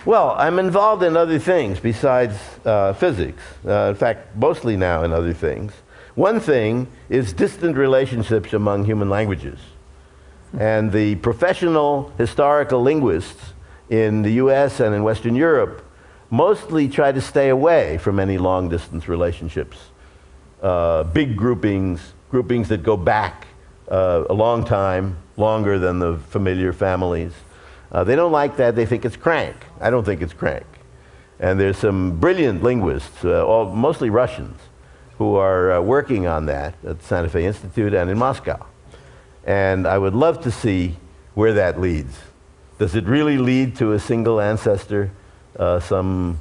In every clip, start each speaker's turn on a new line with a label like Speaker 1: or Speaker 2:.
Speaker 1: Well, I'm involved in other things besides physics. In fact, mostly now in other things. One thing is distant relationships among human languages. And the professional historical linguists in the US and in Western Europe mostly try to stay away from any long-distance relationships. Big groupings that go back a long time, longer than the familiar families. They don't like that. They think it's crank. I don't think it's crank. And there's some brilliant linguists, mostly Russians, who are working on that at the Santa Fe Institute and in Moscow. And I would love to see where that leads. Does it really lead to a single ancestor some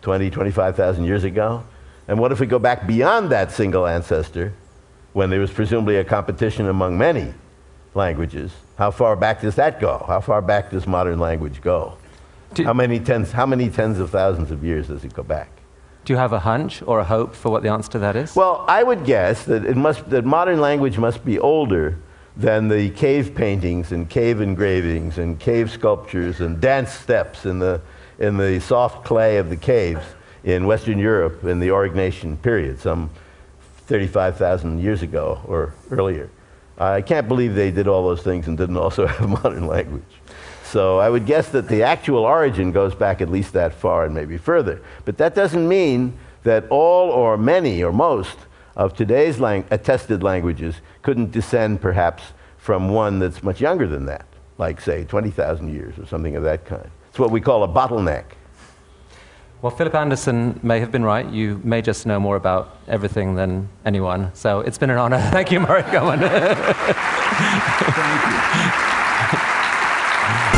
Speaker 1: 20, 25,000 years ago? And what if we go back beyond that single ancestor, when there was presumably a competition among many languages? How far back does that go? How far back does modern language go? How many tens of thousands of years does it go back?
Speaker 2: Do you have a hunch or a hope for what the answer to that is?
Speaker 1: Well, I would guess that modern language must be older than the cave paintings and cave engravings and cave sculptures and dance steps in the soft clay of the caves in Western Europe in the Aurignacian period, some 35,000 years ago or earlier. I can't believe they did all those things and didn't also have modern language. So I would guess that the actual origin goes back at least that far and maybe further. But that doesn't mean that all or many or most of today's attested languages couldn't descend perhaps from one that's much younger than that, like say 20,000 years or something of that kind. It's what we call a bottleneck.
Speaker 2: Well, Philip Anderson may have been right. You may just know more about everything than anyone. So it's been an honor. Thank you, Murray. Come on. Thank you.